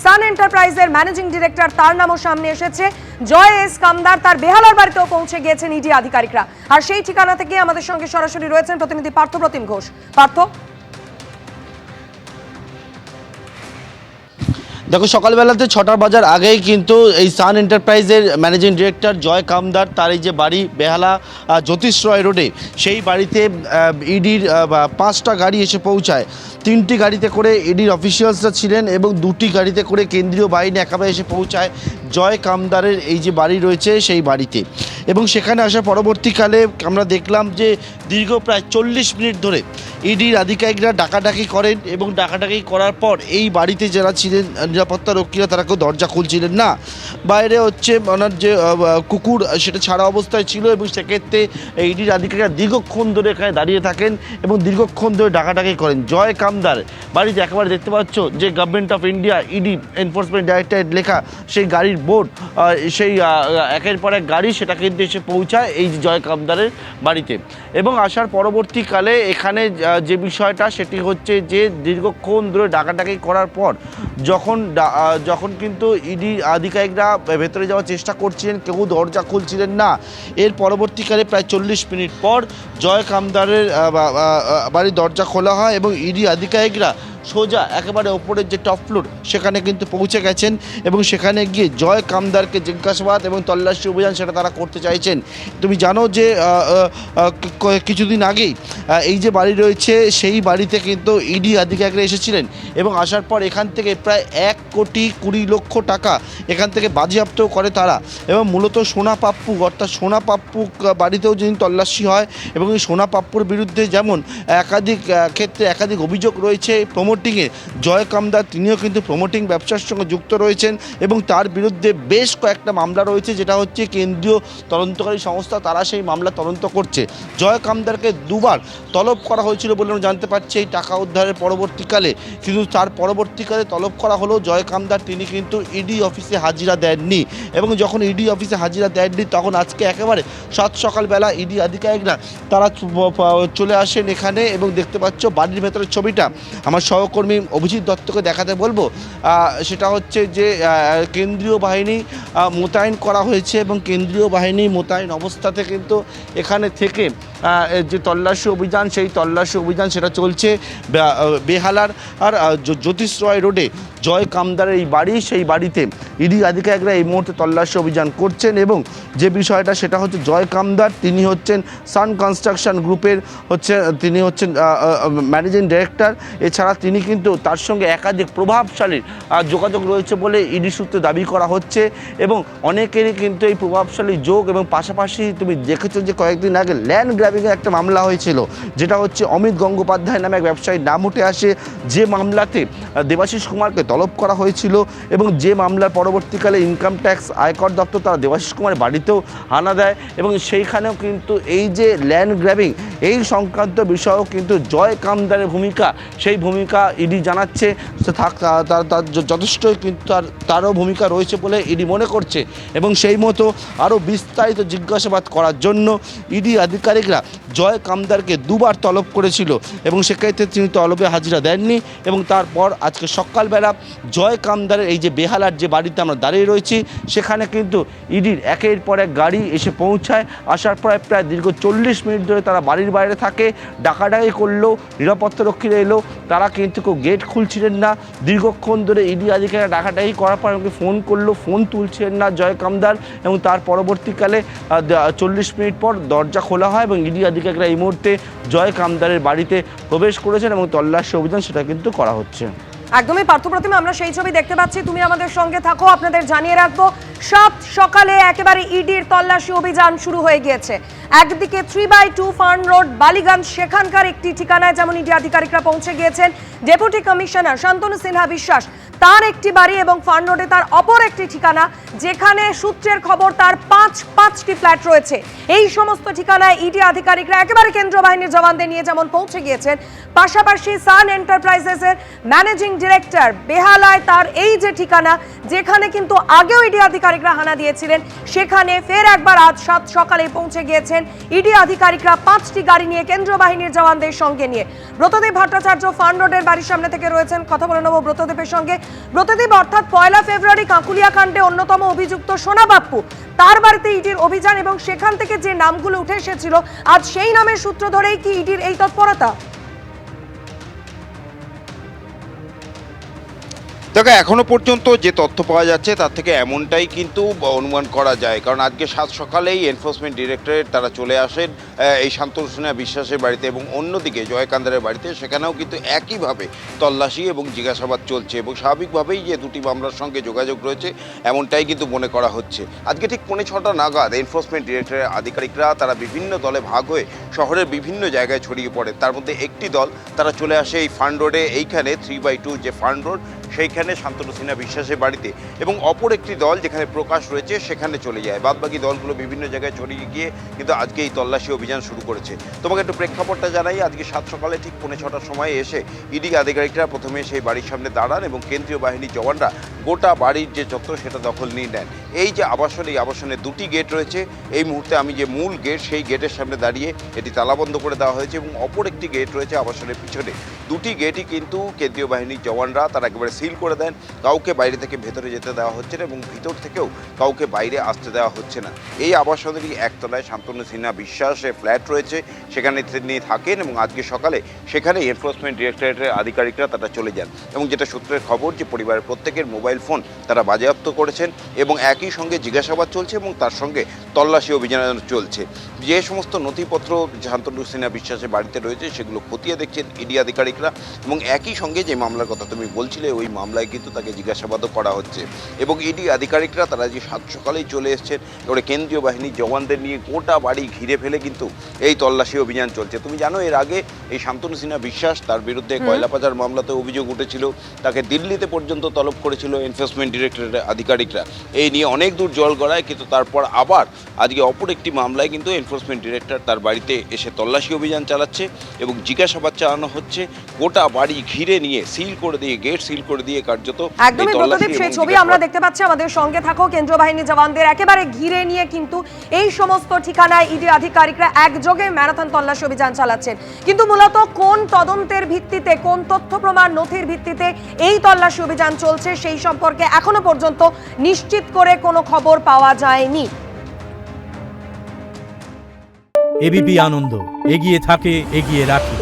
সান এন্টারপ্রাইজের managing director, তার নামও সামনে এসেছে। জয় এস কামদার, তার বেহালার বাড়িতেও পৌঁছে গিয়েছেন ইডি আধিকারিকরা। আর সেই ঠিকানা থেকে আমাদের সঙ্গে সরাসরি রয়েছেন প্রতিনিধি পার্থপ্রতিম ঘোষ। পার্থ, দেখো, সকালবেলাতে 6টা বাজার আগেই কিন্তু এই সান এন্টারপ্রাইজের ম্যানেজিং ডিরেক্টর জয় কামদার, তার এই যে বাড়ি বেহালা জ্যোতিষ রয় রোডে, সেই বাড়িতে ইডির 5টা গাড়ি এসে পৌঁছায়। 3টি গাড়িতে করে ইডির অফিসিয়ালসরা ছিলেন এবং 2টি গাড়িতে করে কেন্দ্রীয় বাহিনী একেবারে এসে পৌঁছায় জয় কামদারের এই যে বাড়ি রয়েছে সেই বাড়িতে। এবং সেখানে আসার পরবর্তীকালে আমরা দেখলাম যে দীর্ঘ প্রায় 40 মিনিট ধরে ইডির আধিকারিকরা ডাকাডাকি করেন এবং ডাকাডাকি করার পর এই বাড়িতে যারা ছিলেন নিরাপত্তা রক্ষীরা, তারা কেউ দরজা খুলছিলেন না। বাইরে হচ্ছে ওনার যে কুকুর, সেটা ছাড়া অবস্থায় ছিল এবং সেক্ষেত্রে ইডির আধিকারিকরা দীর্ঘক্ষণ ধরে এখানে দাঁড়িয়ে থাকেন এবং দীর্ঘক্ষণ ধরে ডাকাডাকি করেন। জয় কামদার বাড়িতে একেবারে দেখতে পাচ্ছ যে government of India ED enforcement directorate লেখা সেই গাড়ির বোর্ড, সেই একের পর এক গাড়ি সেটা কিন্তু এসে পৌঁছায় এই জয় কামদারের বাড়িতে। এবং আসার পরবর্তীকালে এখানে যে বিষয়টা সেটি হচ্ছে যে দীর্ঘক্ষণ ধরে ডাকাডাকি করার পর যখন কিন্তু ইডি আধিকারিকরা ভেতরে যাওয়ার চেষ্টা করছিলেন, কেউ দরজা খুলছিলেন না। এর পরবর্তীকালে প্রায় 40 মিনিট পর জয় কামদারের বাড়ির দরজা খোলা হয় এবং ইডি আধিকারিকরা সোজা একেবারে ওপরের যে টপ ফ্লোর সেখানে কিন্তু পৌঁছে গেছেন এবং সেখানে গিয়ে জয় কামদারকে জিজ্ঞাসাবাদ এবং তল্লাশি অভিযান সেটা তারা করতে চাইছেন। তুমি জানো যে কিছুদিন আগেই এই যে বাড়ি রয়েছে সেই বাড়িতে কিন্তু ইডি আধিকারিকরা এসেছিলেন এবং আসার পর এখান থেকে প্রায় 1,20,00,000 টাকা এখান থেকে বাজেয়াপ্ত করে তারা। এবং মূলত সোনা পাপ্পু, অর্থাৎ সোনা পাপ্পু বাড়িতেও যেদিন তল্লাশি হয় এবং এই সোনা পাপ্পুর বিরুদ্ধে যেমন একাধিক ক্ষেত্রে একাধিক অভিযোগ রয়েছে প্রমোটিংয়ে, জয় কামদার তিনিও কিন্তু প্রমোটিং ব্যবসার সঙ্গে যুক্ত রয়েছেন এবং তার বিরুদ্ধে বেশ কয়েকটা মামলা রয়েছে, যেটা হচ্ছে কেন্দ্রীয় তদন্তকারী সংস্থা, তারা সেই মামলা তদন্ত করছে। জয় কামদারকে 2বার তলব করা হয়েছিল বলে আমরা জানতে পারছি এই টাকা উদ্ধারের পরবর্তীকালে, কিন্তু তার পরবর্তীকালে তলব করা হলো জয় কামদার তিনি কিন্তু ইডি অফিসে হাজিরা দেননি। এবং যখন ইডি অফিসে হাজিরা দেননি তখন আজকে একেবারে সকালবেলা ইডি আধিকারিকরা তারা চলে আসেন এখানে এবং দেখতে পাচ্ছ বাড়ির ভেতরের ছবিটা আমার সহকর্মী অভিজিৎ দত্তকে দেখাতে বলবো। সেটা হচ্ছে যে কেন্দ্রীয় বাহিনী মোতায়েন করা হয়েছে এবং কেন্দ্রীয় বাহিনী মোতায়েন অবস্থাতে কিন্তু এখানে থেকে যে তল্লাশি অভিযান, সেই তল্লাশি অভিযান সেটা চলছে বেহালার আর জ্যোতিষ রয় রোডে জয় কামদারের এই বাড়ি, সেই বাড়িতে ইডি আধিকারিকরা এই মুহূর্তে তল্লাশি অভিযান করছেন। এবং যে বিষয়টা সেটা হচ্ছে জয় কামদার তিনি হচ্ছেন সান কনস্ট্রাকশন গ্রুপের তিনি হচ্ছেন ম্যানেজিং ডিরেক্টর। এছাড়া তিনি কিন্তু তার সঙ্গে একাধিক প্রভাবশালীর যোগাযোগ রয়েছে বলে ইডি সূত্রে দাবি করা হচ্ছে এবং অনেকেরই কিন্তু এই প্রভাবশালী যোগ। এবং পাশাপাশি তুমি দেখেছো যে কয়েকদিন আগে ল্যান্ড গ্র্যাবিংয়ের একটা মামলা হয়েছিল, যেটা হচ্ছে অমিত গঙ্গোপাধ্যায় নামে এক ব্যবসায়ীর নাম উঠে আসে, যে মামলাতে দেবাশিস কুমারকে তলব করা হয়েছিল এবং যে মামলার পরবর্তীকালে ইনকাম ট্যাক্স আয়কর দপ্তর তারা দেবাশিস কুমারের বাড়িতেও হানা দেয় এবং সেইখানেও কিন্তু এই যে ল্যান্ড গ্র্যাবিং এই সংক্রান্ত বিষয়েও কিন্তু জয় কামদারের ভূমিকা, সেই ভূমিকা ইডি জানাচ্ছে তার যথেষ্টই কিন্তু তারও ভূমিকা রয়েছে বলে ইডি মনে করছে। এবং সেই মতো আরও বিস্তারিত জিজ্ঞাসাবাদ করার জন্য ইডি আধিকারিকরা জয় কামদারকে 2বার তলব করেছিল এবং সেক্ষেত্রে তিনি তলবে হাজিরা দেননি। এবং তারপর আজকে সকালবেলা জয় কামদারের এই যে বেহালার যে বাড়িতে আমরা দাঁড়িয়ে রয়েছি সেখানে কিন্তু ইডির একের পর এক গাড়ি এসে পৌঁছায়। আসার পর প্রায় দীর্ঘ 40 মিনিট ধরে তারা বাড়ির বাইরে থাকে, ডাকাডাকি করলেও নিরাপত্তা রক্ষীরা এলো, তারা কিন্তু কেউ গেট খুলছিলেন না। দীর্ঘক্ষণ ধরে ইডি আধিকারিকরা ডাকাডাকি করার পর আমাকে ফোন করলো, ফোন তুলছিলেন না জয় কামদার। এবং তার পরবর্তীকালে 40 মিনিট পর দরজা খোলা হয় এবং ইডি আধিকারিকরা এই মুহূর্তে জয় কামদারের বাড়িতে প্রবেশ করেছেন এবং তল্লাশি অভিযান সেটা কিন্তু করা হচ্ছে। একদমই পার্থপ্রতিমে আমরা সেই ছবি দেখতে পাচ্ছি, তুমি আমাদের সঙ্গে থাকো। আপনাদের জানিয়ে রাখবো সাত সকালে একেবারে ইডির তল্লাশি অভিযান শুরু হয়ে গিয়েছে। একদিকে 3/2 ফার্ন রোড বালিগঞ্জ, সেখানকার একটি ঠিকানায় যেমন ইডি আধিকারিকরা পৌঁছে গিয়েছেন। ডেপুটি কমিশনার শান্তনু সিনহা বিশ্বাস তার একটি বাড়ি এবং ফার্ন রোডে তার অপর একটি ঠিকানা, যেখানে সূত্রের খবর তার 5টি ফ্ল্যাট রয়েছে। এই সমস্ত ঠিকানায় ইডি আধিকারিকরা একেবারে কেন্দ্রীয় বাহিনীর জওয়ানদের নিয়ে যেমন পৌঁছে গিয়েছেন, পাশাপাশি সান এন্টারপ্রাইজেসের ম্যানেজিং ডিরেক্টর বেহালায় তার এই যে ঠিকানা, যেখানে কিন্তু আগেও ইডি আধিকারিকরা হানা দিয়েছিলেন, সেখানে ফের একবার আজ 7 সকালে পৌঁছে গিয়েছেন ইডি আধিকারিকরা 5টি গাড়ি নিয়ে কেন্দ্রীয় বাহিনীর জওয়ানদের সঙ্গে নিয়ে। ব্রতদেব ভট্টাচার্য ফার্ন রোডের বাড়ির সামনে থেকে রয়েছেন, কথা বলে নেব ব্রতদেবের সঙ্গে। ব্রতদেব, অর্থাৎ 1 ফেব্রুয়ারি কাকুলিয়া কাণ্ডে অন্যতম অভিযুক্ত সোনা বাপ্পু, তার বাড়িতে ইডির অভিযান এবং সেখান থেকে যে নামগুলো উঠে এসেছিল, আজ সেই নামের সূত্র ধরেই কি ইডির এই তৎপরতা? দেখো, এখনো পর্যন্ত যে তথ্য পাওয়া যাচ্ছে তার থেকে এমনটাই কিন্তু অনুমান করা যায়, কারণ আজকে 7 সকালেই এনফোর্সমেন্ট ডিরেক্টরেট তারা চলে আসেন এই শান্তনু সিনহা বিশ্বাসের বাড়িতে, এবং অন্যদিকে জয় কান্দারের বাড়িতে সেখানেও কিন্তু একইভাবে তল্লাশি এবং জিজ্ঞাসাবাদ চলছে, এবং স্বাভাবিকভাবেই যে দুটি মামলার সঙ্গে যোগাযোগ রয়েছে এমনটাই কিন্তু মনে করা হচ্ছে। আজকে ঠিক 5:45 নাগাদ এনফোর্সমেন্ট ডিরেক্টরের আধিকারিকরা তারা বিভিন্ন দলে ভাগ হয়ে শহরের বিভিন্ন জায়গায় ছড়িয়ে পড়ে। তার মধ্যে একটি দল তারা চলে আসে এই ফার্ন রোডে, এইখানে 3/2 যে ফার্ন রোড সেইখানে শান্তনু সিনহা বিশ্বাসের বাড়িতে, এবং অপর একটি দল যেখানে প্রকাশ রয়েছে সেখানে চলে যায়। বাদবাকি দলগুলো বিভিন্ন জায়গায় ছড়িয়ে গিয়ে কিন্তু আজকে এই তল্লাশি অভিযান শুরু করেছে। তোমাকে একটু প্রেক্ষাপটটা জানাই। আজকে 7 সকালে ঠিক 5:45 সময় এসে ইডি আধিকারিকরা প্রথমে সেই বাড়ির সামনে দাঁড়ান এবং কেন্দ্রীয় বাহিনীর জওয়ানরা গোটা বাড়ির যে চত্বর সেটা দখল নিয়ে নেন। এই যে আবাসন, এই আবাসনে 2টি গেট রয়েছে। এই মুহূর্তে আমি যে মূল গেট সেই গেটের সামনে দাঁড়িয়ে এটি তালাবন্ধ করে দেওয়া হয়েছে, এবং অপর একটি গেট রয়েছে আবাসনের পিছনে। 2টি গেটই কিন্তু কেন্দ্রীয় বাহিনীর জওয়ানরা তারা একেবারে সিল করে দেন। কাউকে বাইরে থেকে ভেতরে যেতে দেওয়া হচ্ছে না, এবং ভিতর থেকেও কাউকে বাইরে আসতে দেওয়া হচ্ছে না। এই আবাসনেরই একতলায় শান্তনু সিনহা বিশ্বাসের ফ্ল্যাট রয়েছে, সেখানে তিনি থাকেন, এবং আজকে সকালে সেখানে এনফোর্সমেন্ট ডিরেক্টরেটের আধিকারিকরা তারা চলে যান, এবং যেটা সূত্রের খবর যে পরিবারের প্রত্যেকের মোবাইল ফোন তারা বাজেয়াপ্ত করেছেন, এবং একই সঙ্গে জিজ্ঞাসাবাদ চলছে এবং তার সঙ্গে তল্লাশি অভিযান চলছে। যে সমস্ত নথিপত্র শান্তনু সিনহা বিশ্বাসের বাড়িতে রয়েছে সেগুলো খতিয়ে দেখছেন ইডি আধিকারিকরা, এবং একই সঙ্গে যে মামলার কথা তুমি বলছিলে ওই মামলায় কিন্তু তাকে জিজ্ঞাসাবাদও করা হচ্ছে। এবং ইডি আধিকারিকরা তারা যে 7 সকালেই চলে এসছেন, এবারে কেন্দ্রীয় বাহিনীর জওয়ানদের নিয়ে গোটা বাড়ি ঘিরে ফেলে কিন্তু এই তল্লাশি অভিযান চলছে। তুমি জানো, এর আগে এই শান্তনু সিনহা বিশ্বাস, তার বিরুদ্ধে কয়লা পাচার মামলাতে অভিযোগ উঠেছিল, তাকে দিল্লিতে পর্যন্ত তলব করেছিল এনফোর্সমেন্ট ডিরেক্টরেটের আধিকারিকরা। এই নিয়ে অনেক দূর জল গড়ায়, কিন্তু তারপর আবার আজকে অপর একটি মামলায় কিন্তু এনফোর্সমেন্ট ডিরেক্টর তার বাড়িতে এসে তল্লাশি অভিযান চালাচ্ছে এবং জিজ্ঞাসাবাদ চালানো হচ্ছে। গোটা বাড়ি ঘিরে নিয়ে সিল করে দিয়ে, গেট সিল করে দিয়ে কার্যত একদমই ব্রতদীপ, সেই ছবি আমরা দেখতে পাচ্ছি। আমাদের সঙ্গে থাকো। কেন্দ্রীয় বাহিনীর জওয়ানদের একেবারে ঘিরে নিয়ে কিন্তু এই সমস্ত ঠিকানায় ইডি আধিকারিকরা একযোগে ম্যারাথন তল্লাশি অভিযান চালাচ্ছেন। কিন্তু মূলত কোন তদন্তের ভিত্তিতে, কোন তথ্য প্রমাণ নথির ভিত্তিতে এই তল্লাশি অভিযান চলছে সেই সম্পর্কে এখনো পর্যন্ত নিশ্চিত করে কোনো খবর পাওয়া যায়নি। এবিপি আনন্দ, এগিয়ে থাকে, এগিয়ে রাখে।